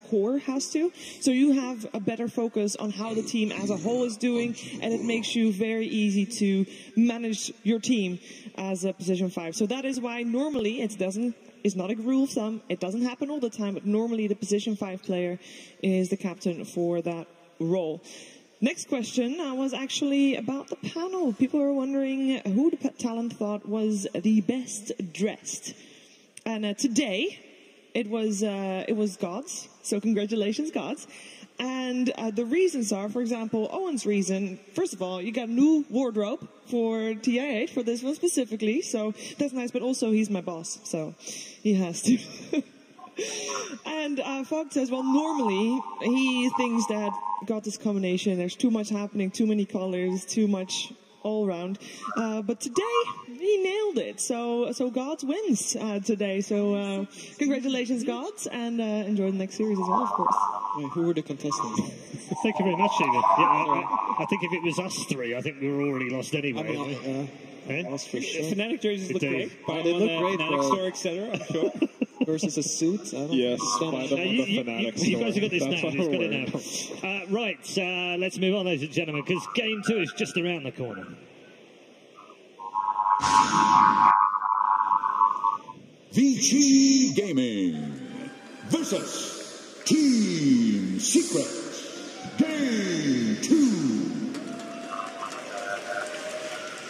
core has to. So you have a better focus on how the team as a whole is doing, and it makes you very easy to manage your team as a position 5. So that is why normally it's not a rule of thumb. It doesn't happen all the time, but normally the position 5 player is the captain for that role. Next question was actually about the panel. People are wondering who the talent thought was the best dressed. And today, it was Gods. So congratulations, Gods. And the reasons are, for example, Owen's reason. First of all, you got a new wardrobe for Ti8 for this one specifically. So that's nice. But also, he's my boss. So he has to. And Fogg says, well, normally he thinks that got this combination. There's too much happening, too many colors, too much all around. But today he nailed it. So Gods wins today. So congratulations, Gods, and enjoy the next series as well, of course. Wait, who were the contestants? Thank you very much, Stephen. Yeah, I think if it was us 3, I think we were already lost anyway. That's for sure. The Fnatic jerseys look great. They look great, Fnatic store, etc. I'm sure. Versus a suit? I don't yes, you guys have got this now. You've got it now. Right, let's move on, ladies and gentlemen, because Game 2 is just around the corner. VG Gaming versus Team Secret. Game 2.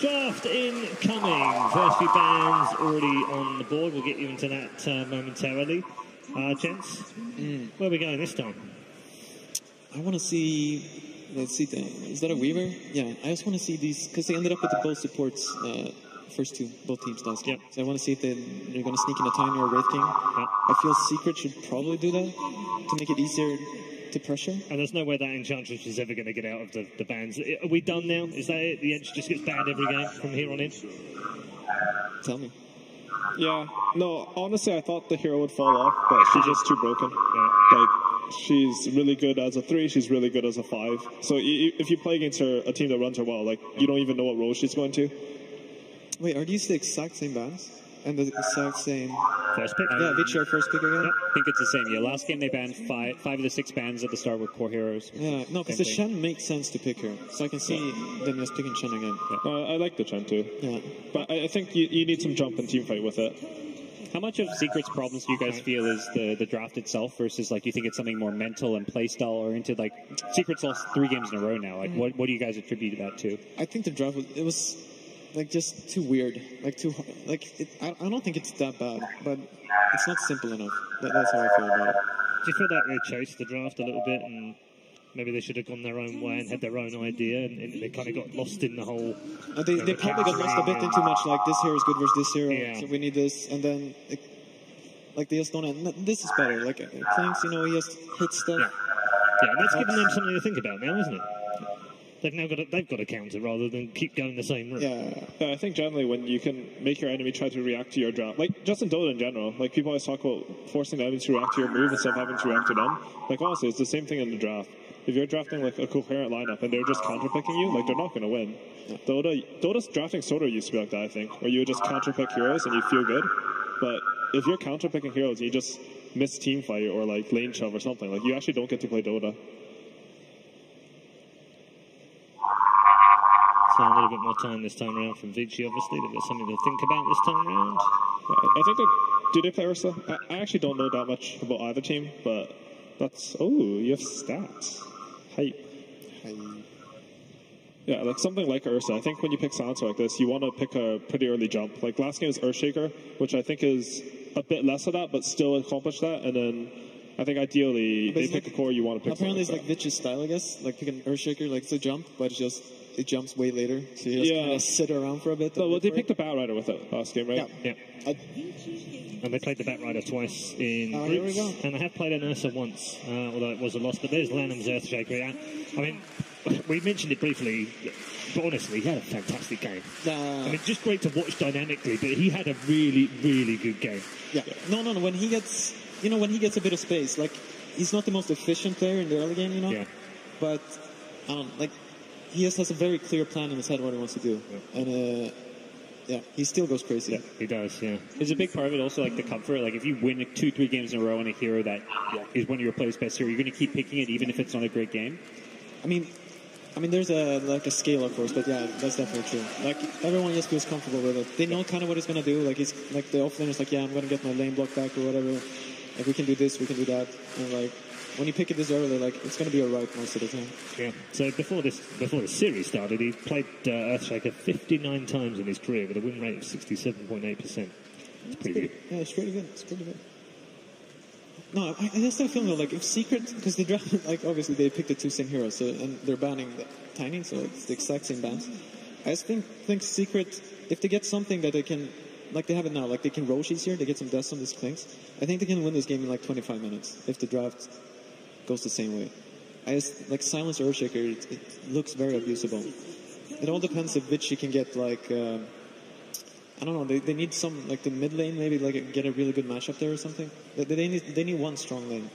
Draft incoming. First few bands already on the board. We'll get you into that momentarily. Gents, where are we going this time? I want to see... Let's see. Is that a Weaver? Yeah, I just want to see these... Because they ended up with the both supports... first two, both teams last game. Yep. So I want to see if they're going to sneak in a Tiny or a Wraith King. Yep. I feel Secret should probably do that to make it easier to pressure. And there's no way that Enchantress is ever going to get out of the bans. Are we done now? Is that it? The Ench just gets banned every game from here on in? Tell me. Yeah, no, honestly, I thought the hero would fall off, but she's just too broken. Yeah. Like, she's really good as a 3, she's really good as a 5. So if you play against her, a team that runs her well, like, you don't even know what role she's going to. Wait, are these the exact same bans? And the exact same... First pick? Yeah, Vichy, our first pick again? Yep. I think it's the same. Yeah, last game they banned 5 of the 6 bans at the start with core heroes. Yeah, no, because the Shen makes sense to pick her. So I can see them just picking Shen again. Yeah. I like the Chen too. Yeah. But I think you need some jump and team fight with it. How much of Secret's problems do you guys feel is the draft itself versus, like, you think it's something more mental and playstyle oriented? Like, Secret's lost 3 games in a row now. Like, what do you guys attribute that to? I think the draft was like just too weird, like too like I don't think it's that bad, but it's not simple enough. That's how I feel about it. Do you feel like they chased the draft a little bit and maybe they should have gone their own way and had their own idea and they kind of got lost in the whole... They probably got lost a bit in too much, like this hero is good versus this hero, so we need this, and then like they just don't... This is better, like Clinks, you know, he just hits stuff. Yeah, and that's given them something to think about now, isn't it? They've got a counter rather than keep going the same route. Yeah, I think generally when you can make your enemy try to react to your draft, like just in Dota in general, like people always talk about forcing the enemy to react to your move instead of having to react to them. Like honestly, it's the same thing in the draft. If you're drafting like a coherent lineup and they're just counterpicking you, like they're not going to win. Dota's drafting Soda used to be like that, I think, where you would just counterpick heroes and you feel good. But if you're counterpicking heroes and you just miss team fight or like lane shove or something, like you actually don't get to play Dota. So a little bit more time this time around from Vici, obviously. They've got something to think about this time around. I think do they play Ursa? I actually don't know that much about either team, but that's... Oh, you have stats. Hype. Yeah, like something like Ursa. I think when you pick Silencer like this, you want to pick a pretty early jump. Like last game is Earthshaker, which I think is a bit less of that, but still accomplish that. And then I think ideally, they pick a core you want to pick. Apparently it's like Vich's style, I guess. Like pick an Earthshaker, like it's a jump, but it jumps way later. So you just kind of sit around for a bit. Well, they picked the Batrider with it last game, right? Yeah. And they played the Batrider twice in groups. Here we go. And they have played an Ursa once, although it was a loss. But there's Lanham's Earthshaker. Yeah. I mean, we mentioned it briefly, but honestly, he had a fantastic game. I mean, just great to watch dynamically, but he had a really, really good game. Yeah. No. When he gets, when he gets a bit of space, like, he's not the most efficient player in the early game, Yeah. But, I don't like, he just has a very clear plan in his head what he wants to do. Yeah. And Yeah, he still goes crazy. Yeah, he does, yeah. Is a big part of it also like the comfort? Like if you win 2-3 games in a row on a hero that is one of your players' best hero, you're going to keep picking it even if it's not a great game? I mean, there's a scale, of course, but yeah, that's definitely true. Like everyone just feels comfortable with it. They know kind of what he's gonna do. Like he's like the offlaner's like, yeah, I'm gonna get my lane block back or whatever. If we can do this, we can do that. And like when you pick it this early, like it's gonna be alright most of the time. Yeah. So before the series started, he played Earthshaker 59 times in his career with a win rate of 67.8%. It's pretty good. Yeah, it's pretty good. It's pretty good. No, I just still feel though, like if Secret, because they draft, like obviously they picked the 2 same heroes, so, and they're banning the Tiny, so it's the exact same bans. I just think Secret, if they get something that they can, like they have it now, like they can Roche easier, they get some deaths on these Clinks, I think they can win this game in like 25 minutes if the draft goes the same way. I just, like Silence Earthshaker, it looks very abusable. It all depends if Vichy can get like, I don't know. They need some like the mid lane, maybe like get a really good matchup there or something. They need one strong lane,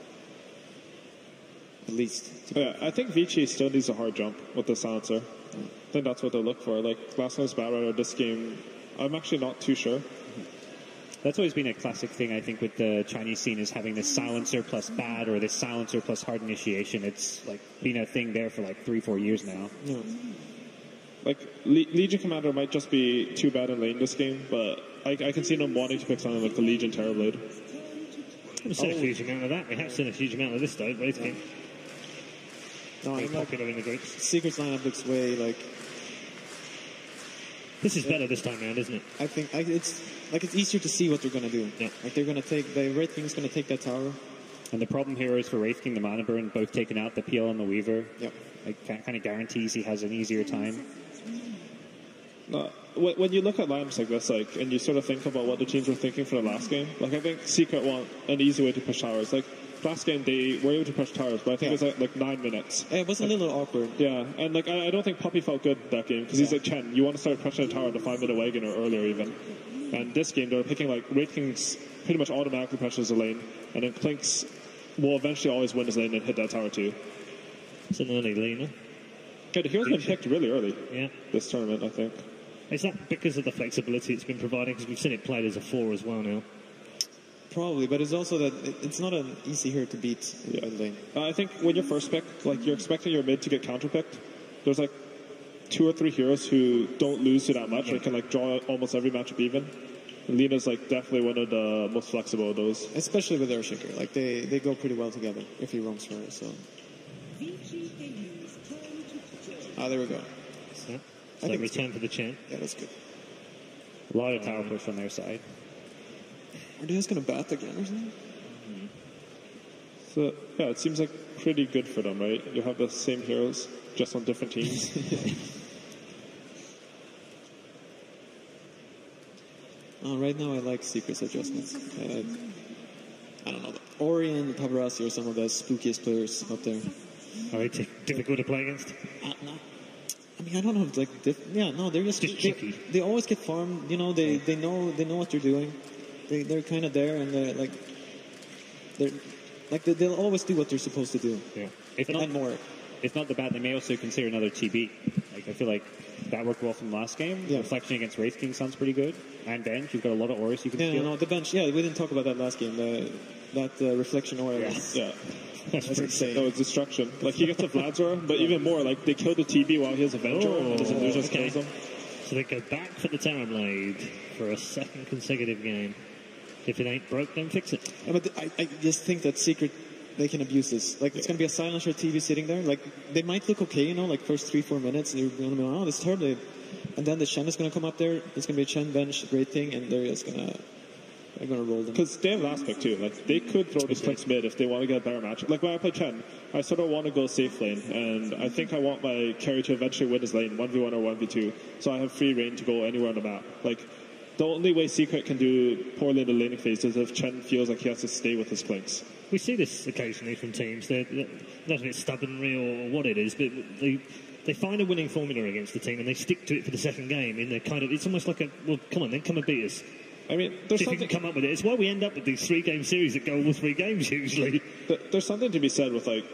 at least. Yeah, I think Vici still needs a hard jump with the silencer. I think that's what they look for. Like last time's Batrider, this game, I'm actually not too sure. That's always been a classic thing, I think, with the Chinese scene is having this silencer plus bad or this silencer plus hard initiation. It's like been a thing there for like 3-4 years now. Yeah. Like, Legion Commander might just be too bad in lane this game, but I can see them wanting to pick something like the Legion Terrorblade. We've seen a huge amount of that. We have seen a huge amount of this, though, both games. No, very popular in the groups. Secret's lineup looks way like... This is better this time around, isn't it? I think it's easier to see what they're going to do. Yeah. Like they're going to take... The Wraith King's going to take that tower. And the problem here is for Wraith King, the Mana Burn, both taken out, the PL and the Weaver. Yep. Like, kind of guarantees he has an easier time. When you look at lineups like this, like, and you sort of think about what the teams were thinking for the last game, like I think Secret want an easy way to push towers. Like last game they were able to push towers, but I think it was like 9 minutes. Yeah, it was a little awkward. Yeah, and like I don't think Puppy felt good that game because he's like, Chen, you want to start pushing the tower in the 5-minute wagon or earlier even. And this game they were picking like Wraith Kings pretty much automatically pushes the lane, and then Clinks will eventually always win his lane and hit that tower too. It's an early laner. Yeah, the hero's been picked really early. Yeah. This tournament, I think. Is that because of the flexibility it's been providing? Because we've seen it played as a 4 as well now. Probably, but it's also that it's not an easy hero to beat in lane. I think when you're first picked, like you're expecting your mid to get counterpicked. There's like 2 or 3 heroes who don't lose to that much. They can like draw almost every matchup even. And Lena's like definitely one of the most flexible of those. Especially with Earthshaker. Like they go pretty well together if he roams for her, so. Ah, there we go. So return for the champ. Yeah, that's good. A lot of tower push on their side. Are they just going to bat again or something? So, yeah, it seems like pretty good for them, right? You have the same heroes, just on different teams. Right now I like Secret's adjustments. I don't know. Ori and Paparazzi are some of the spookiest players out there. Are they difficult to play against? No. I mean, I don't know. Like, they're just tricky. They always get farmed. You know, they know what they're doing. They're kind of there, and they'll always do what they're supposed to do. Yeah. If not more. If not the bat, they may also consider another TB. Like I feel like that worked well from last game. Yeah. Reflection against Wraith King sounds pretty good. And bench, you've got a lot of auras you can steal. No, the bench. Yeah, we didn't talk about that last game. That reflection aura. Yeah. That's insane. No, it's destruction. Like, he gets a Vladzor, but even more, like, they kill the TB while he has a Venture, and his illusion kills him. So they go back for the Terrorblade for a second consecutive game. If it ain't broke, then fix it. Yeah, but I just think that Secret, they can abuse this. Like, it's going to be a silencer TV sitting there. Like, they might look okay, you know, like first 3-4 minutes, and you're going to be, oh, this is Terrorblade. And then the Shen is going to come up there. It's going to be a Shen bench, great thing, and they're just going to roll them. Because they have last pick too. Like, they could throw this Clinks mid if they want to get a better matchup. Like, when I play Chen, I sort of want to go safe lane, and I think I want my carry to eventually win his lane, 1v1 or 1v2, so I have free reign to go anywhere on the map. Like, the only way Secret can do poorly in the laning phase is if Chen feels like he has to stay with his Clinks. We see this occasionally from teams. They're not if it's stubbornry or what it is, but they find a winning formula against the team and they stick to it for the second game. And it's almost like well, come on, then come and beat us. I mean, if you can come up with it. It's why we end up with these 3-game series that go all 3 games usually. There's something to be said with like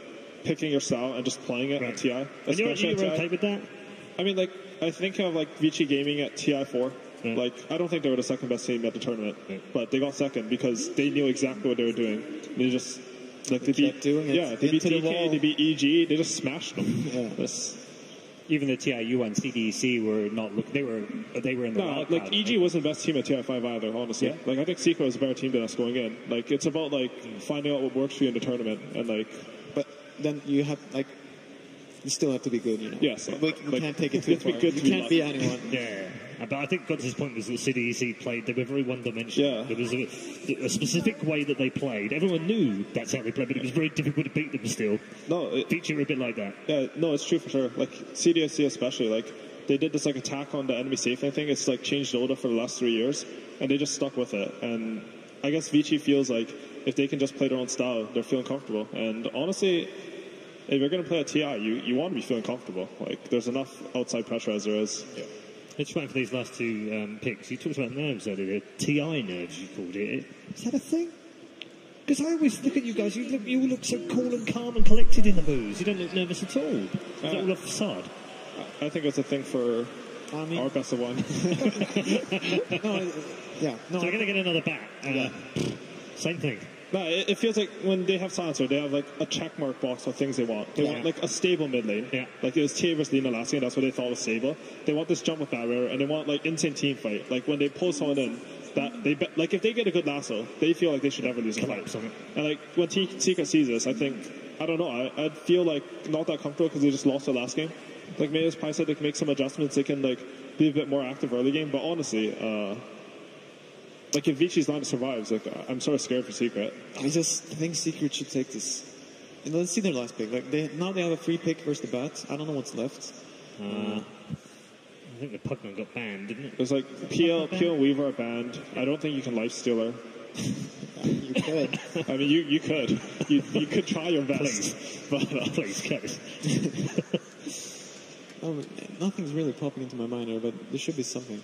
picking your style and just playing it at TI. And you're okay with that? I mean, like, I think of like Vici gaming at TI4. Yeah. Like, I don't think they were the second best team at the tournament, but they got second because they knew exactly what they were doing. They just, like, they beat doing it. Yeah, they beat DK, they beat EG, they just smashed them. Yeah. Even the Ti8 CDEC were not look. They were in the wild like card, EG wasn't the best team at Ti5 either. Honestly, like I think Secret was a better team than us going in. Like it's about like finding out what works for you in the tournament and like. But then you have like. You still have to be good, you know. Yes, we can't take it too far. You can't be anyone. Yeah. But I think God's point was that CDEC played, they were very one-dimensional. Yeah. There was a specific way that they played. Everyone knew that's how they played, but it was very difficult to beat them still. No. Feature were a bit like that. Yeah, no, it's true for sure. Like, CDSC especially, like, they did this, like, attack on the enemy safe lane thing. It's, like, changed Dota for the last 3 years, and they just stuck with it. And I guess Vici feels like if they can just play their own style, they're feeling comfortable. And honestly, if you're going to play at TI, you want to be feeling comfortable. Like, there's enough outside pressure as there is. Yeah. Let's try for these last two picks. You talked about nerves earlier. TI nerves, you called it. Is that a thing? Because I always look at you guys, you all look so cool and calm and collected in the booze. You don't look nervous at all. Is that all a facade? I think it's a thing for our best of one. So we're going to get another bat. Same thing. No, it feels like when they have Silencer, they have like a checkmark box of things they want. They want like a stable mid lane. Yeah. Like it was Tia versus Lina last game, that's what they thought was stable. They want this jump with barrier, and they want like insane team fight. Like when they pull someone in, that they like if they get a good lasso, they feel like they should never lose a fight. And like when Secret sees this, I don't know, I'd feel like not that comfortable because they just lost their last game. Like maybe as Pi said, they can make some adjustments, they can like be a bit more active early game, but honestly, like if Vici's line survives, like I'm sort of scared for Secret. I think Secret should take this. You know, let's see their last pick. Like now they have a free pick versus the bat. I don't know what's left. I think the Pokemon got banned, didn't it? There's like PL and Weaver are banned. I don't think you can lifesteal her. You could. I mean, you could. You could try your best. Please, Kevin. Nothing's really popping into my mind here, but there should be something.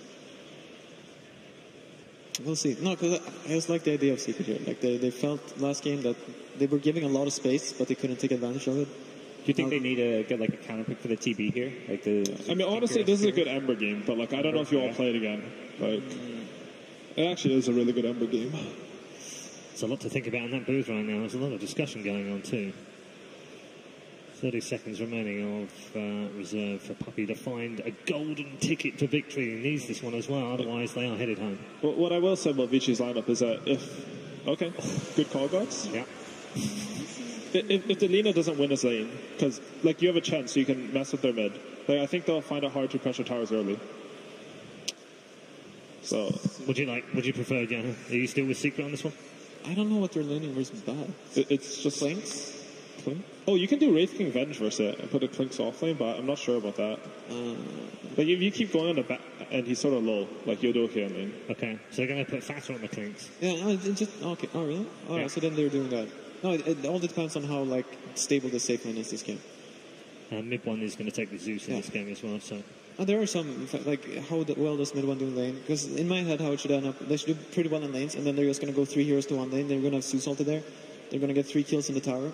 We'll see. No, because I just like the idea of Secret here. Like they felt last game that they were giving a lot of space, but they couldn't take advantage of it. Do you think they need to get like a counter pick for the TB here? Like I mean, honestly, this is a good Ember game, but like I don't know if you all play it again. Like, it actually is a really good Ember game. There's a lot to think about in that booth right now. There's a lot of discussion going on too. 30 seconds remaining of reserve for Puppy to find a golden ticket to victory. He needs this one as well, otherwise they are headed home. Well, what I will say about Vici's lineup is that okay, good call, guys. Yeah. If the Lina doesn't win his lane, because like you have a chance, so you can mess with their mid. Like I think they'll find it hard to pressure towers early. So, would you prefer, Jana? Are you still with Secret on this one? I don't know what they're laning versus bad. It's just Clinks. Oh, you can do Wraith King Venge versus it and put a Clinks off lane, but I'm not sure about that. Like if you keep going on the back and he's sort of low, like you'll do okay on lane. Okay, so they're going to put faster on the Clinks. Yeah, okay. Oh, really? Oh, yeah. So then they're doing that. No, it all depends on how like stable the safe lane is this game. Mid one is going to take the Zeus in this game as well. So there are some like how well does mid one do in lane? Because in my head, how it should end up, they should do pretty well in lanes, and then they're just going to go 3 heroes to one lane. They're going to have Zeus ulted there. They're going to get 3 kills in the tower.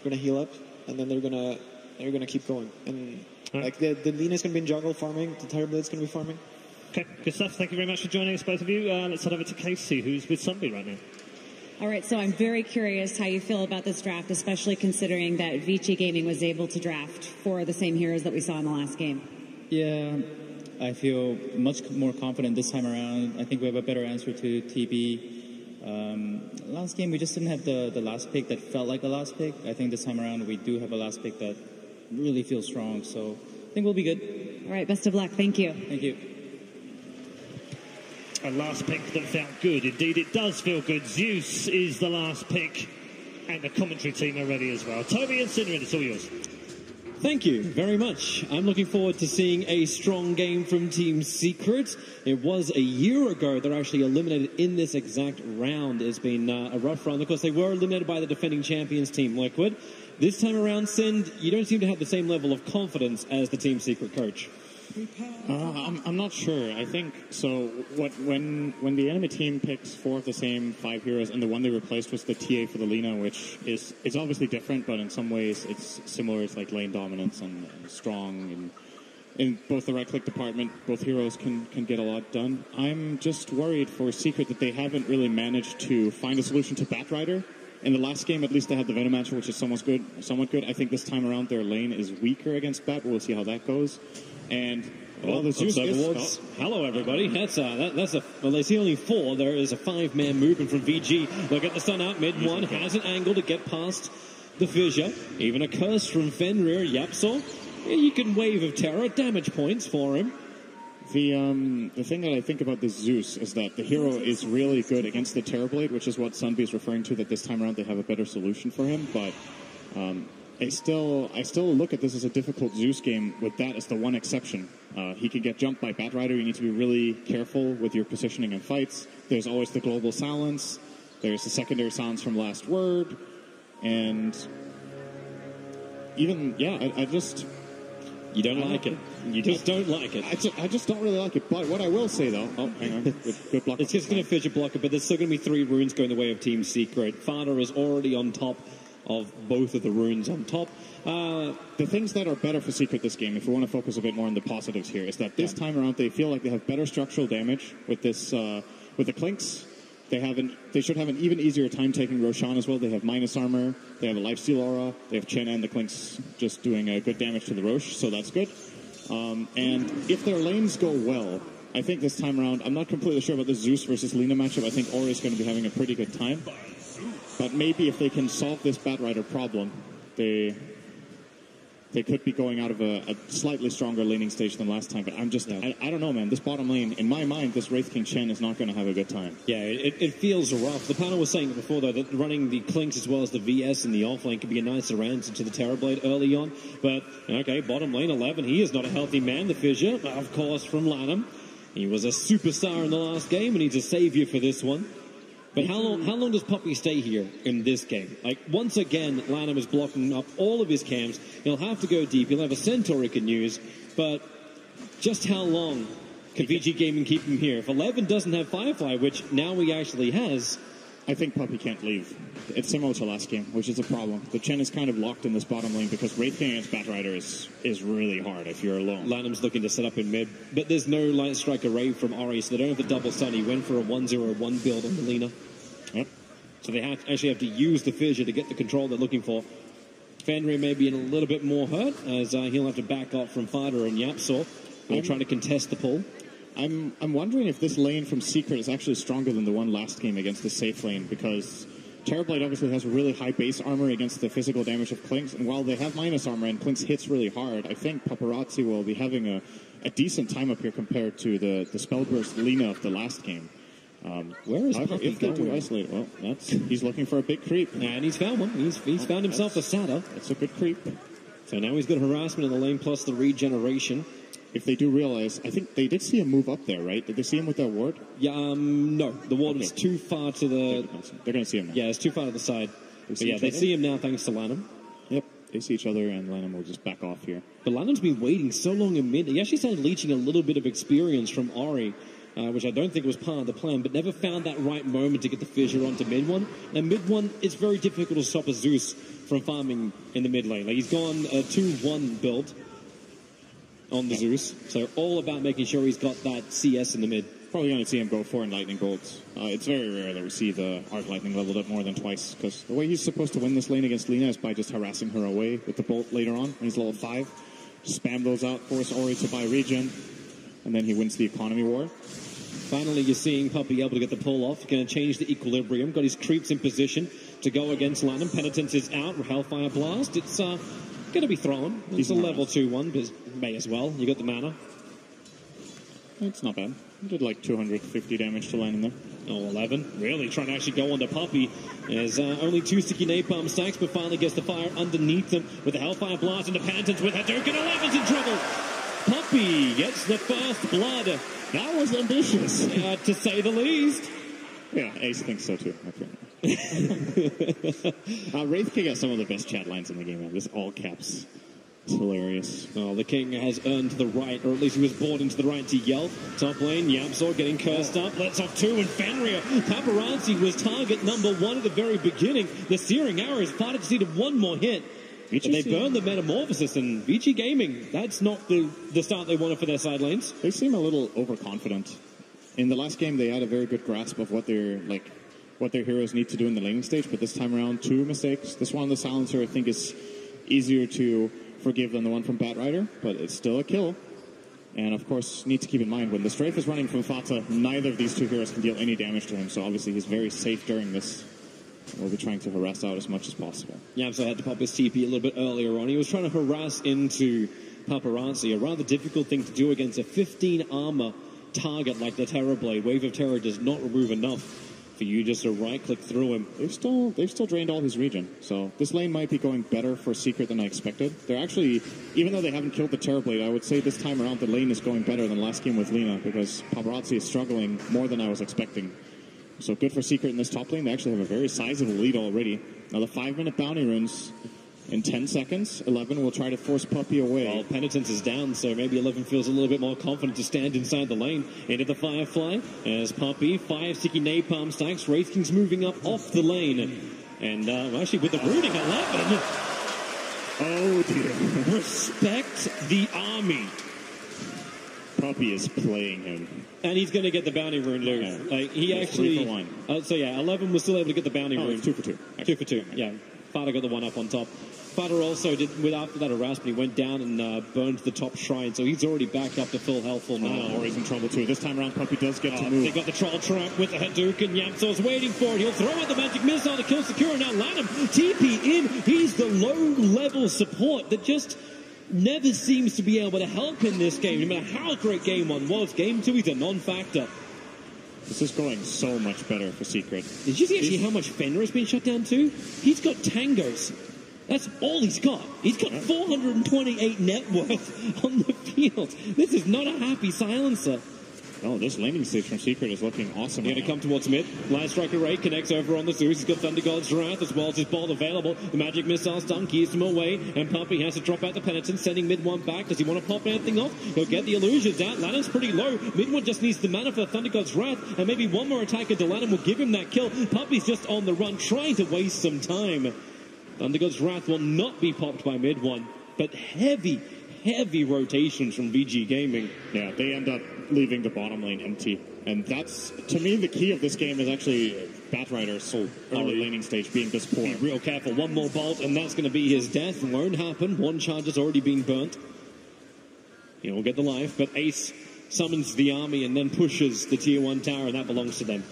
They're going to heal up, and then they're going to keep going. And like the Lina is going to be in jungle farming. The Tire Blade's going to be farming. Okay, good stuff. Thank you very much for joining us, both of you. Let's head over to Casey, who's with Zombie right now. All right, so I'm very curious how you feel about this draft, especially considering that Vici Gaming was able to draft 4 of the same heroes that we saw in the last game. Yeah, I feel much more confident this time around. I think we have a better answer to TB. Last game, we just didn't have the last pick that felt like a last pick. I think this time around, we do have a last pick that really feels strong. So I think we'll be good. All right, best of luck. Thank you. Thank you. A last pick that felt good. Indeed, it does feel good. Zeus is the last pick, and the commentary team are ready as well. Toby and Sinrin, it's all yours. Thank you very much. I'm looking forward to seeing a strong game from Team Secret. It was a year ago they're actually eliminated in this exact round. It's been a rough run. Of course, they were eliminated by the defending champions, Team Liquid. This time around, Sind, you don't seem to have the same level of confidence as the Team Secret coach. I'm not sure. I think so. When the enemy team picks 4 of the same 5 heroes, and the one they replaced was the TA for the Lina, which it's obviously different, but in some ways it's similar. It's like lane dominance and strong, and in both the right-click department, both heroes can get a lot done. I'm just worried for Secret that they haven't really managed to find a solution to Batrider. In the last game, at least they had the Venomancer, which is somewhat good. I think this time around their lane is weaker against Bat. We'll see how that goes. And well, the Zeus is... Hello, everybody. That's a... Well, they see only 4. There is a 5-man movement from VG. Look at the stun out. Mid one has an angle to get past the fissure. Even a curse from Fenrir. Yapsol. Yeah, you can wave of terror. Damage points for him. The thing that I think about this Zeus is that the hero is really good against the Terrorblade, which is what Sunby is referring to, that this time around they have a better solution for him, but I still look at this as a difficult Zeus game with that as the one exception. He can get jumped by Batrider. You need to be really careful with your positioning in fights. There's always the global silence. There's the secondary silence from Last Word. And even, I just... You don't like it. You just don't like it. I just don't really like it. But what I will say, though... Oh, hang on. Good block. It's just going to fissure blocker, but there's still going to be 3 runes going the way of Team Secret. Fada is already on top of both of the runes on top. The things that are better for Secret this game, if we want to focus a bit more on the positives here, is that this time around they feel like they have better structural damage with this with the Clinks. They should have an even easier time taking Roshan as well. They have minus armor, they have a lifesteal aura, they have Chen and the Clinks just doing good damage to the Rosh, so that's good. And if their lanes go well, I think this time around, I'm not completely sure about the Zeus versus Lina matchup. I think Ori is going to be having a pretty good time. But maybe if they can solve this Batrider problem, they could be going out of a slightly stronger laning stage than last time. But I don't know, man. This bottom lane, in my mind, this Wraith King Chen is not going to have a good time. Yeah, it feels rough. The panel was saying before, though, that running the Clinks as well as the VS in the offlane could be a nicer answer to the Terrorblade early on. But, okay, bottom lane 11. He is not a healthy man. The fissure, of course, from Lanham. He was a superstar in the last game, and he's a savior for this one. But how long does Puppy stay here in this game? Like, once again, Lanham is blocking up all of his camps. He'll have to go deep. He'll have a Centaur he can use. But just how long can VG Gaming keep him here? If 11 doesn't have Firefly, which now he actually has... I think Puppy can't leave. It's similar to last game, which is a problem. The Chen is kind of locked in this bottom lane because Wraith King against Batrider is really hard if you're alone. Lanham's looking to set up in mid, but there's no Light Strike Array from Ori, so they don't have the double stun. He went for a 1-0-1 build on the Lina. Yep. So they actually have to use the fissure to get the control they're looking for. Fenrir may be in a little bit more hurt, as he'll have to back off from Fada and Yapsor. They're trying to contest the pull. I'm wondering if this lane from Secret is actually stronger than the one last game against the safe lane, because Terrorblade obviously has really high base armor against the physical damage of Clinks, and while they have minus armor and Clinks hits really hard, I think Paparazzi will be having a decent time up here compared to the Spellburst Lina of the last game. Where is however, if they do isolate, well, he's looking for a big creep. And he's found one. He's found himself a Sada. That's a good creep. So now he's got harassment in the lane plus the regeneration. If they do realize, I think they did see him move up there, right? Did they see him with that ward? Yeah, no. The ward was too far to the... They're going to see him now. Yeah, it's too far to the side. They see him now thanks to Lanham. Yep, they see each other, and Lanham will just back off here. But Lanham's been waiting so long in mid. He actually started leeching a little bit of experience from Ori, which I don't think was part of the plan, but never found that right moment to get the fissure onto mid one. And mid one, it's very difficult to stop a Zeus from farming in the mid lane. Like, he's gone a 2-1 build on the Zeus, so all about making sure he's got that CS in the mid. Probably going to see him go 4 in Lightning Bolts. It's very rare that we see the Arc Lightning leveled up more than twice, because the way he's supposed to win this lane against Lina is by just harassing her away with the Bolt later on when he's level 5. Spam those out, force Ori to buy regen, and then he wins the economy war. Finally, you're seeing Puppy able to get the pull off. Going to change the equilibrium. Got his creeps in position to go against Lanham. Penitence is out. Hellfire Blast. It's going to be thrown. It's a level 2-1, but may as well. You got the mana. It's not bad. He did like 250 damage to Lanham there. Oh, 11. Really trying to actually go on to Puppy. There's only 2 sticky napalm stacks, but finally gets the fire underneath them with the Hellfire Blast and the Penitence with Hadouken. 11's in trouble. Puppy gets the first blood. That was ambitious, to say the least. Yeah, Ace thinks so too. Wraith King has some of the best chat lines in the game, man. This all caps. It's hilarious. Well, the King has earned the right, or at least he was born into the right to yell. Top lane, Yapsor getting cursed up. Lets off 2, and Fenrir. Paparazzi was target number 1 at the very beginning. The Searing Arrow is parted to see to one more hit. But they burned the Metamorphosis, and VG Gaming, that's not the start they wanted for their side lanes. They seem a little overconfident. In the last game, they had a very good grasp of what their heroes need to do in the laning stage, but this time around, 2 mistakes. This one, the Silencer, I think is easier to forgive than the one from Batrider, but it's still a kill. And of course, need to keep in mind, when the strafe is running from Fata, neither of these 2 heroes can deal any damage to him, so obviously he's very safe during this. We'll be trying to harass out as much as possible. Yamso had to pop his TP a little bit earlier on. He was trying to harass into Paparazzi, a rather difficult thing to do against a 15 armor target like the Terrorblade. Wave of Terror does not remove enough for you just to right-click through him. They've still drained all his regen, so this lane might be going better for Secret than I expected. They're actually, even though they haven't killed the Terrorblade, I would say this time around the lane is going better than last game with Lina, because Paparazzi is struggling more than I was expecting. So good for Secret in this top lane. They actually have a very sizable lead already. Now the 5-minute bounty runes in 10 seconds. 11 will try to force Puppey away. Well, Penitence is down, so maybe 11 feels a little bit more confident to stand inside the lane. Into the Firefly as Puppey, 5 sticky napalm stacks. Wraith King's moving up off the lane. And actually with the rooting, 11. Oh dear. Respect the army. Puppey is playing him. And he's going to get the bounty rune, Lou. Yeah. Like, he That's actually... 3 for 1. So yeah, 11 was still able to get the bounty rune. It's 2 for 2. 2 for 2, yeah. Fada got the one up on top. Fada also did, after that harassment, he went down and burned the top shrine, so he's already back up to full health full now. Or he's in trouble too. This time around, Puppey does get to move. They got the Troll Trap with the Hadouken. Yamso's waiting for it. He'll throw out the Magic Missile to kill Sakura. Now Lanham, TP in. He's the low-level support that just never seems to be able to help in this game. No matter how great game 1 was, game 2 he's a non-factor. This is going so much better for Secret. Did you see actually how much Fenrir has been shut down too? He's got tangos. That's all he's got. He's got 428 net worth on the field. This is not a happy silencer. Oh, this laning stage from Secret is looking awesome. Going to come towards mid. Light Strike Array connects over on the Zeus. He's got Thunder God's Wrath as well as his ball available. The Magic Missile stun keys him away. And Puppey has to drop out the Penitence, sending mid 1 back. Does he want to pop anything off? He'll get the illusions out. Lanham's pretty low. Mid 1 just needs the mana for the Thunder God's Wrath. And maybe one more attack into Lanham will give him that kill. Puppey's just on the run, trying to waste some time. Thunder God's Wrath will not be popped by mid 1. But heavy rotations from VG Gaming. Yeah, they end up leaving the bottom lane empty. And that's, to me, the key of this game is actually Batrider's early laning stage being this poor. Be real careful. One more bolt, and that's going to be his death. Won't happen. 1 charge has already been burnt. He will get the life, but Ace summons the army and then pushes the tier 1 tower, and that belongs to them.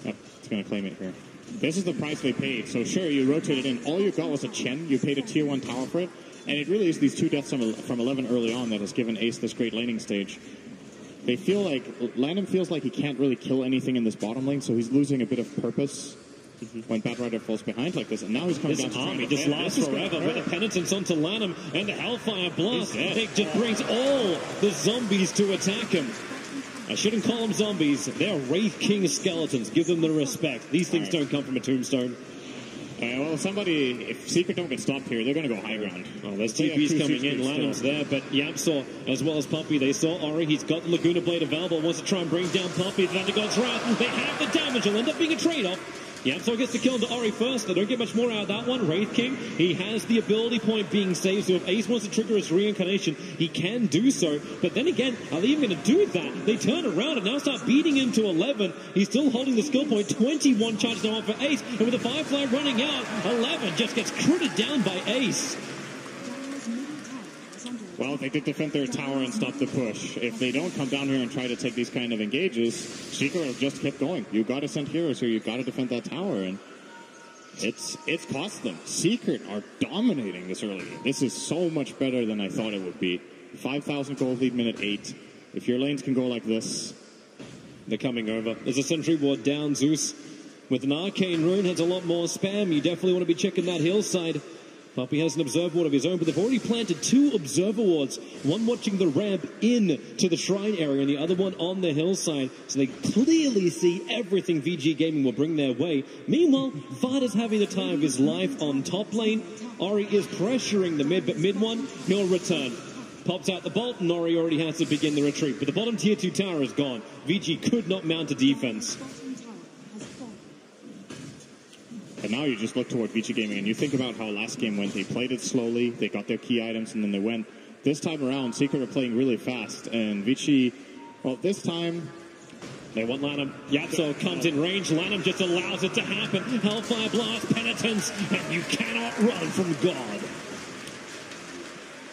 Oh, it's going to claim it here. This is the price they paid. So sure, you rotated in. All you got was a Chen. You paid a tier 1 tower for it. And it really is these 2 deaths from 11 early on that has given Ace this great laning stage. They feel like, Lanham feels like he can't really kill anything in this bottom lane, so he's losing a bit of purpose when Batrider falls behind like this. And now he's coming down to army just lasts forever with the Penitence onto Lanham and the Hellfire Blast. It just brings all the zombies to attack him. I shouldn't call them zombies. They're Wraith King skeletons. Give them the respect. These things don't come from a tombstone. Well, if Secret don't get stopped here, they're going to go high ground. Oh, there's TPs coming in. Lanham's there, but Yamsaw as well as Puppey. They saw Ori. He's got the Laguna Blade available. Wants to try and bring down Puppey. Thunder God's Wrath. They have the damage. It'll end up being a trade-off. Yamsaw gets the kill into Ori first. They don't get much more out of that one. Wraith King, he has the ability point being saved, so if Ace wants to trigger his reincarnation, he can do so. But then again, are they even going to do that? They turn around and now start beating him to 11. He's still holding the skill point. 21 charges now on for Ace. And with the Firefly running out, 11 just gets critted down by Ace. Well, they did defend their tower and stop the push. If they don't come down here and try to take these kind of engages, Secret will just keep going. You got to send heroes here. You got to defend that tower, and it's cost them. Secret are dominating this early game. This is so much better than I thought it would be. 5,000 gold lead minute 8. If your lanes can go like this, they're coming over. There's a sentry ward down. Zeus with an arcane rune has a lot more spam. You definitely want to be checking that hillside. Puppey has an observer ward of his own, but they've already planted 2 observer wards. One watching the ramp in to the shrine area and the other one on the hillside. So they clearly see everything VG Gaming will bring their way. Meanwhile, Vada's having the time of his life on top lane. Ori is pressuring the mid, but mid 1, he'll return. Pops out the bolt, and Ori already has to begin the retreat. But the bottom tier 2 tower is gone. VG could not mount a defense. But now you just look toward Vici Gaming, and you think about how last game went. They played it slowly, they got their key items, and then they went. This time around, Secret are playing really fast, and Vici, well, this time... They want Lanham. Yapso comes in range. Lanham just allows it to happen. Hellfire Blast, Penitence, and you cannot run from God.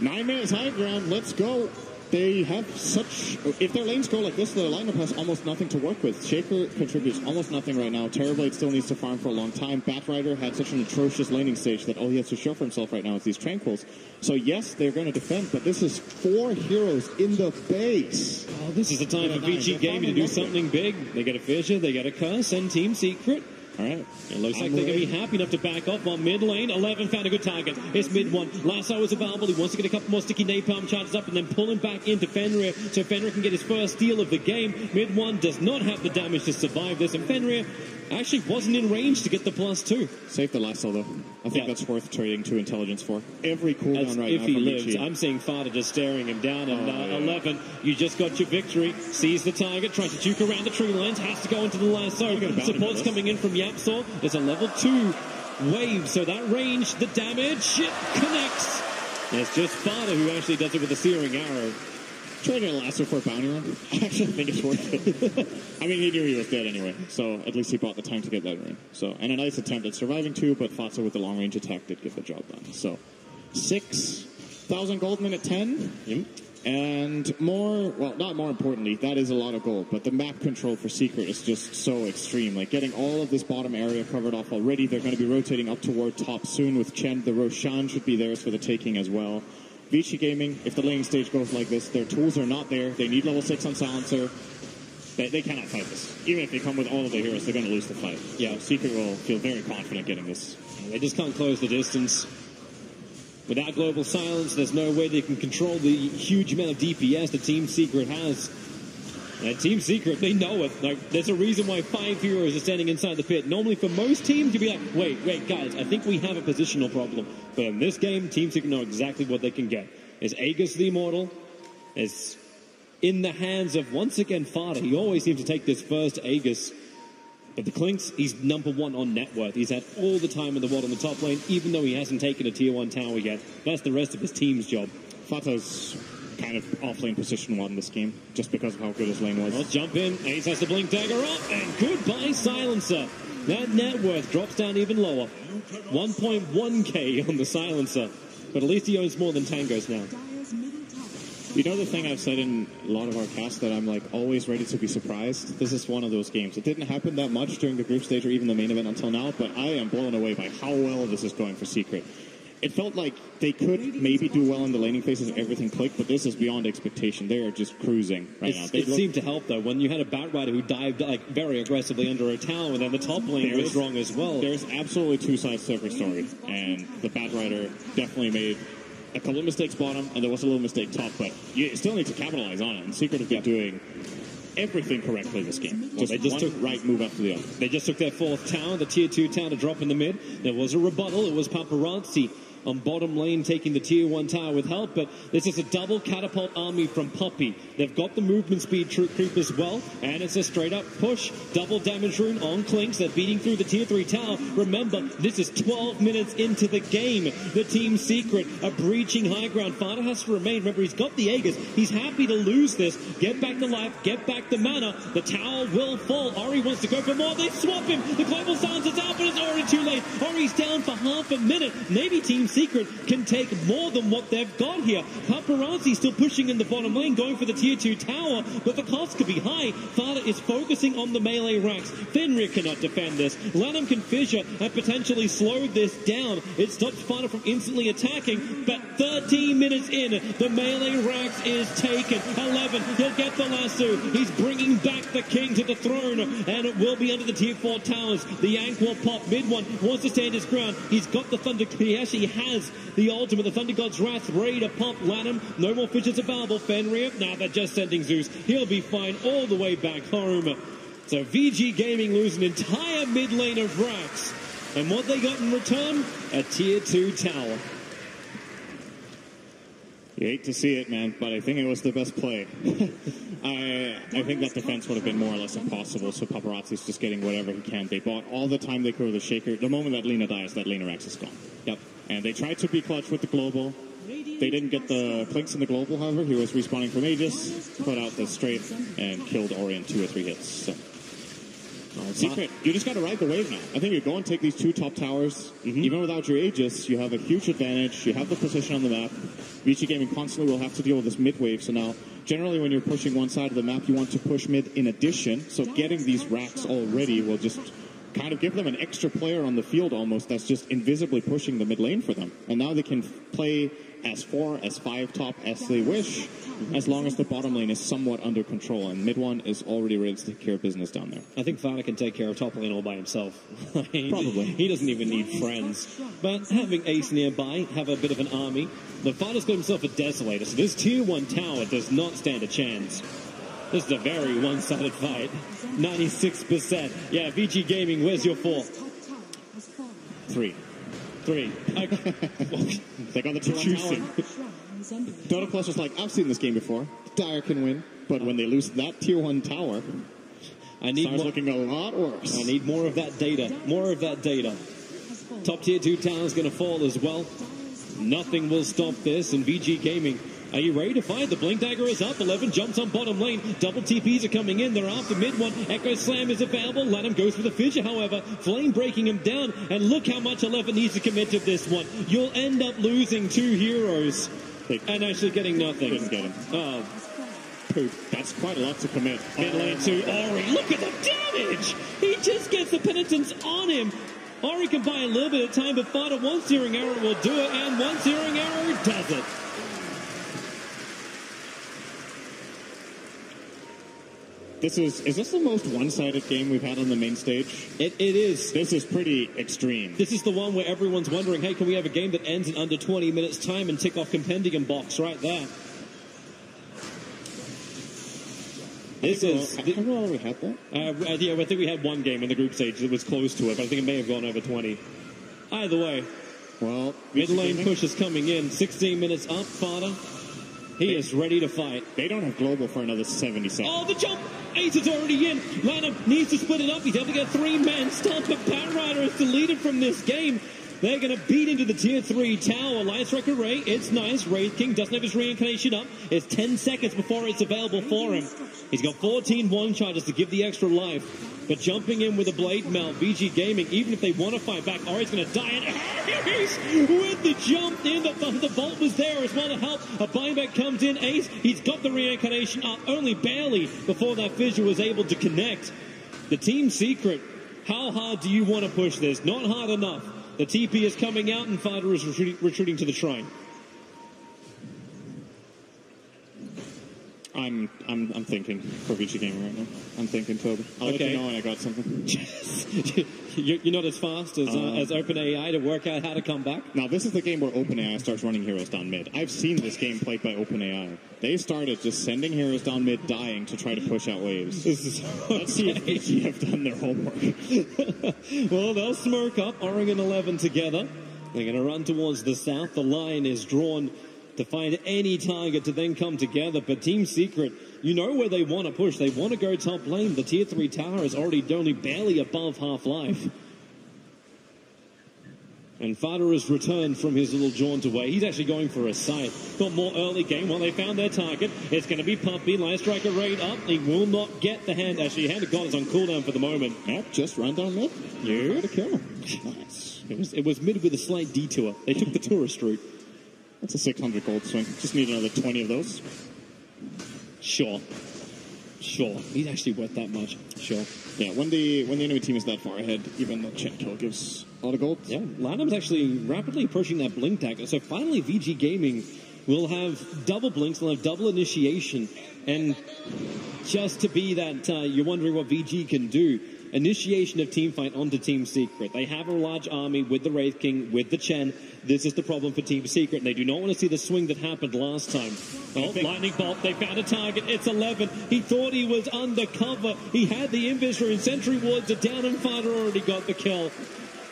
9 minutes high ground, let's go. They have such... If their lanes go like this, their lineup has almost nothing to work with. Shaker contributes almost nothing right now. Terrorblade still needs to farm for a long time. Batrider had such an atrocious laning stage that all he has to show for himself right now is these Tranquils. So yes, they're going to defend, but this is 4 heroes in the base. Oh, this is the time for Vici Gaming to do something big. They get a Fissure, they get a Curse, and Team Secret. All right. It looks like they're going to be happy enough to back off on mid lane. 11 found a good target. It's mid one. Lasso is available. He wants to get a couple more sticky napalm charges up and then pull him back into Fenrir so Fenrir can get his first steal of the game. Mid one does not have the damage to survive this, and Fenrir actually wasn't in range to get the +2. Save the Lasso, though. I think that's worth trading 2 intelligence for. Every cooldown right if now he from lives. Vici. I'm seeing Fada just staring him down, and 11, you just got your victory. Sees the target, tries to juke around the tree lines, has to go into the Lasso. Support's coming in from Yapsor. There's a level 2 wave, so that range, the damage, it connects. It's just Fada who actually does it with a searing arrow. Trading a Lasso for a bounty run? I actually think it's worth it. I mean, he knew he was dead anyway, so at least he bought the time to get that ring. So, and a nice attempt at surviving too, but Fatsa with the long range attack did get the job done. So, 6,000 gold minute 10. Yep. And more, well, not more importantly, that is a lot of gold, but the map control for Secret is just so extreme. Like, getting all of this bottom area covered off already. They're going to be rotating up toward top soon with Chen. The Roshan should be theirs for the taking as well. Vici Gaming, if the laning stage goes like this, their tools are not there. They need level 6 on Silencer. They cannot fight this. Even if they come with all of their heroes, they're going to lose the fight. Yeah, Secret will feel very confident getting this. They just can't close the distance. Without Global Silence, there's no way they can control the huge amount of DPS that Team Secret has. And Team Secret, they know it. Like, there's a reason why 5 heroes are standing inside the pit. Normally, for most teams, you'd be like, wait, guys, I think we have a positional problem. But in this game, Team Secret know exactly what they can get. Is Aegis the Immortal? Is in the hands of, once again, Fada. He always seems to take this first Aegis. But the Clinks, he's #1 on net worth. He's had all the time in the world on the top lane, even though he hasn't taken a tier 1 tower yet. That's the rest of his team's job. Fata's kind of off-lane position 1 this game, just because of how good his lane was. Well, jump in, Ace has the blink dagger up, and goodbye Silencer. That net worth drops down even lower. 1.1k on the Silencer, but at least he owns more than Tango's now. You know the thing I've said in a lot of our casts, that I'm like always ready to be surprised? This is one of those games. It didn't happen that much during the group stage or even the main event until now, but I am blown away by how well this is going for Secret. It felt like they could maybe do well in the laning phases if everything clicked, but this is beyond expectation. They are just cruising right now. It seemed to help, though, when you had a Batrider who dived like very aggressively under a tower, and then the top lane was strong as well. There's absolutely 2 sides to every story, and the Batrider definitely made a couple of mistakes bottom, and there was a little mistake top, but you still need to capitalize on it, and Secret have been doing everything correctly this game. Well, they just one took right move after the other. They just took their 4th tower, the tier 2 tower, to drop in the mid. There was a rebuttal. It was Paparazzi on bottom lane taking the tier 1 tower with help, but this is a double catapult army from Puppy. They've got the movement speed creep as well, and it's a straight up push. Double damage rune on Clinks. They're beating through the tier 3 tower. Remember, this is 12 minutes into the game. The Team Secret are breaching high ground. Fada has to remain. Remember, he's got the Aegis. He's happy to lose this. Get back the life, get back the mana. The tower will fall. Ori wants to go for more. They swap him. The Global Silence is out, but it's already too late. Ori's down for half a minute. Maybe Team Secret can take more than what they've got here. Paparazzi still pushing in the bottom lane, going for the tier 2 tower, but the cost could be high. Fada is focusing on the melee racks. Fenrir cannot defend this. Lanham can fissure and potentially slow this down. It stops Fada from instantly attacking, but 13 minutes in, the melee racks is taken. 11, he'll get the lasso. He's bringing back the king to the throne, and it will be under the tier 4 towers. The Yank will pop. Mid one wants to stand his ground. He's got the Thunder. He actually has the ultimate, the Thunder God's Wrath, ready to pump Lanham. No more fissures available. Fenrir, now they're just sending Zeus. He'll be fine all the way back home. So VG Gaming lose an entire mid lane of racks. And what they got in return? A tier 2 tower. You hate to see it, man, but I think it was the best play. I think that defense would have been more or less impossible, so Paparazzi's just getting whatever he can. They bought all the time they could with the Shaker. The moment that Lina dies, that Lina Rex is gone. Yep. And they tried to be clutch with the Global. They didn't get the Clinks in the Global, however. He was respawning from Aegis, put out the Straight, and killed Ori in 2 or 3 hits. So, Secret, you just got to ride the wave now. I think you go and take these 2 top towers. Even without your Aegis, you have a huge advantage. You have the position on the map. VG Gaming constantly will have to deal with this mid wave. So now, generally when you're pushing one side of the map, you want to push mid in addition. So getting these racks already will just kind of give them an extra player on the field almost that's just invisibly pushing the mid lane for them. And now they can play as 4, as 5 top as they wish, as long as the bottom lane is somewhat under control. And mid one is already ready to take care of business down there. I think Fada can take care of top lane all by himself. Probably. He doesn't even need friends. But having Ace nearby, have a bit of an army. But Fada's got himself a Desolator, so this tier 1 tower does not stand a chance. This is a very one-sided fight. 96%. Yeah, VG Gaming, where's your 4? 3. 3. Okay. They got the tier 1 tower. Dota Plus was like, I've seen this game before. Dire can win. But when they lose that tier 1 tower, it's looking a lot worse. I need more of that data. More of that data. Top tier 2 tower is going to fall as well. Nothing will stop this. And VG Gaming, are you ready to fight? The Blink Dagger is up. 11 jumps on bottom lane. Double TPs are coming in. They're after mid one. Echo Slam is available. Lanham goes for the fissure, however. Flame breaking him down. And look how much 11 needs to commit to this one. You'll end up losing 2 heroes and actually getting nothing. Couldn't get him. Oh, poop. That's quite a lot to commit. Mid lane to Ori. Look at the damage! He just gets the penitence on him. Ori can buy a little bit of time, but Fada, one Searing Arrow will do it, and one Searing Arrow does it. Is this the most one-sided game we've had on the main stage? It is. This is pretty extreme. This is the one where everyone's wondering, hey, can we have a game that ends in under 20 minutes time and tick off Compendium box right there? Have we already had that? Yeah, I think we had one game in the group stage that was close to it, but I think it may have gone over 20. Either way, well, mid lane push is coming in. 16 minutes up, Fada. He is ready to fight. They don't have global for another 70 seconds. Oh, the jump! Ace is already in. Lanham needs to split it up. He's able to get 3-man stomp, but Pat Rider is deleted from this game. They're going to beat into the tier 3 tower. Light Striker Ray, it's nice. Wraith King doesn't have his reincarnation up. It's 10 seconds before it's available for him. He's got 14 one charges to give the extra life. But jumping in with a blade melt, VG Gaming, even if they want to fight back, Ori's going to die. And Ace with the jump in. The vault was there as well to help. A buyback comes in. Ace, he's got the reincarnation up only barely before that fissure was able to connect. The Team Secret, how hard do you want to push this? Not hard enough. The TP is coming out and Fada is retreating to the shrine. I'm thinking for VG Gaming right now. I'm thinking, Toby. I'll let you know when I got something. You're not as fast as OpenAI to work out how to come back? Now, this is the game where OpenAI starts running heroes down mid. I've seen this game played by OpenAI. They started just sending heroes down mid, dying to try to push out waves. Let's see if VG have done their homework. Well, they'll smoke up, Oring and 11 together. They're going to run towards the south. The line is drawn to find any target to then come together. But Team Secret, you know where they want to push. They want to go top lane. The tier 3 tower is already only barely above half-life. And Fada has returned from his little jaunt away. He's actually going for a sight. Got more early game. Well, they found their target. It's going to be Puppy. Light Striker raid up. He will not get the hand. Actually, Hand of God is on cooldown for the moment. Yep, just run down mid. You got a kill. Nice. It was mid with a slight detour. They took the tourist route. That's a 600 gold swing. Just need another 20 of those. Sure. He's actually worth that much. Sure. Yeah, when the enemy team is that far ahead, even the Chen kill gives a lot of gold. Yeah, Lanham's actually rapidly approaching that blink dagger. So finally, VG Gaming will have double blinks. They'll have double initiation. And just to be that, you're wondering what VG can do. Initiation of teamfight onto Team Secret. They have a large army with the Wraith King, with the Chen. This is the problem for Team Secret. And they do not want to see the swing that happened last time. Oh, lightning bolt. They found a target. It's 11. He thought he was undercover. He had the invisor and sentry wards are down and Fada already got the kill.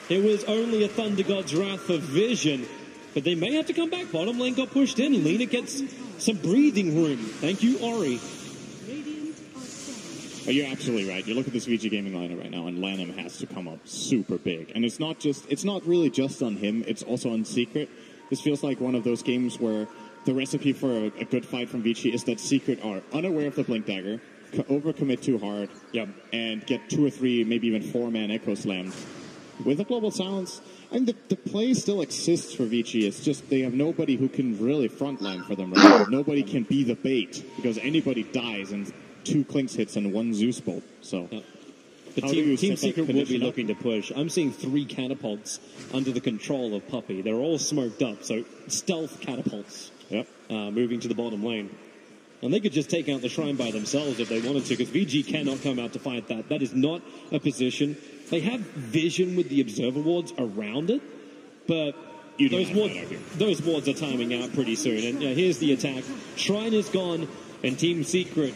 It was only a Thunder God's Wrath for vision. but they may have to come back. Bottom lane got pushed in. Lena gets some breathing room. Thank you, Ori. You're absolutely right. You look at this VG Gaming lineup right now, and Lanham has to come up super big. And it's not really just on him, it's also on Secret. This feels like one of those games where the recipe for a good fight from Vici is that Secret are unaware of the Blink Dagger, overcommit too hard, and get 2 or 3, maybe even 4-man Echo Slammed. With a Global Silence, I mean, the play still exists for Vici. It's just they have nobody who can really frontline for them right now. Nobody can be the bait, because anybody dies and 2 Clinks hits and 1 Zeus Bolt. So, But Team Secret will be looking to push. I'm seeing 3 catapults under the control of Puppey. They're all smoked up, so stealth catapults moving to the bottom lane. And they could just take out the Shrine by themselves if they wanted to, because VG cannot come out to fight that. That is not a position. They have vision with the Observer wards around it, but those wards are timing out pretty soon. And here's the attack. Shrine is gone, and Team Secret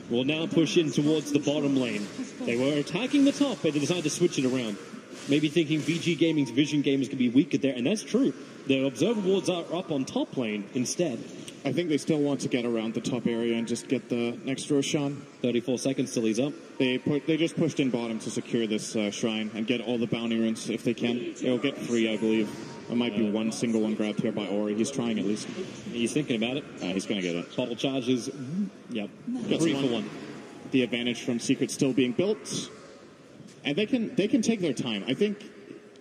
will now push in towards the bottom lane. They were attacking the top, but they decided to switch it around. Maybe thinking VG Gaming's vision gamers could be weaker there, and that's true. The Observer wards are up on top lane instead. I think they still want to get around the top area and just get the next Roshan. 34 seconds till he's up. They just pushed in bottom to secure this Shrine and get all the bounty runes if they can. They'll get 3, I believe. There might be one single one grabbed here by Ori. He's trying at least. He's thinking about it. He's going to get it. Bubble charges. Yep. 3 for 1. The advantage from Secret still being built. And they can take their time. I think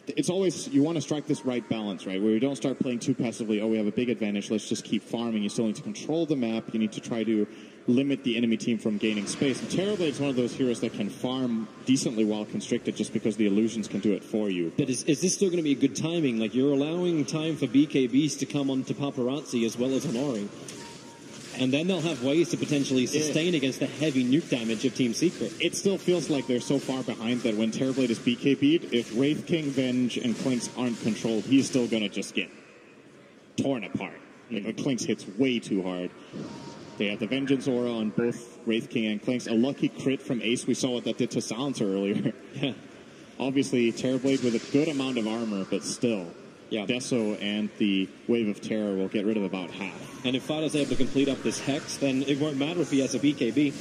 it's always, you want to strike this right balance, right? Where you don't start playing too passively. Oh, we have a big advantage. Let's just keep farming. You still need to control the map. You need to try to limit the enemy team from gaining space. And Terrorblade one of those heroes that can farm decently while constricted just because the illusions can do it for you. But is this still going to be a good timing? Like, you're allowing time for BKBs to come on to Paparazzi as well as on Ori. And then they'll have ways to potentially sustain against the heavy nuke damage of Team Secret. It still feels like they're so far behind that when Terrorblade is BKB'd, if Wraith King, Venge, and Clinks aren't controlled, he's still going to just get torn apart. Like, the Clinks hits way too hard. They have the Vengeance Aura on both Wraith King and Clinks. A lucky crit from Ace. We saw what that did to Silencer earlier. Yeah. Obviously, Terrorblade with a good amount of armor, but still. Yeah. Deso and the Wave of Terror will get rid of about half. And if Fada's able to complete up this Hex, then it won't matter if he has a BKB.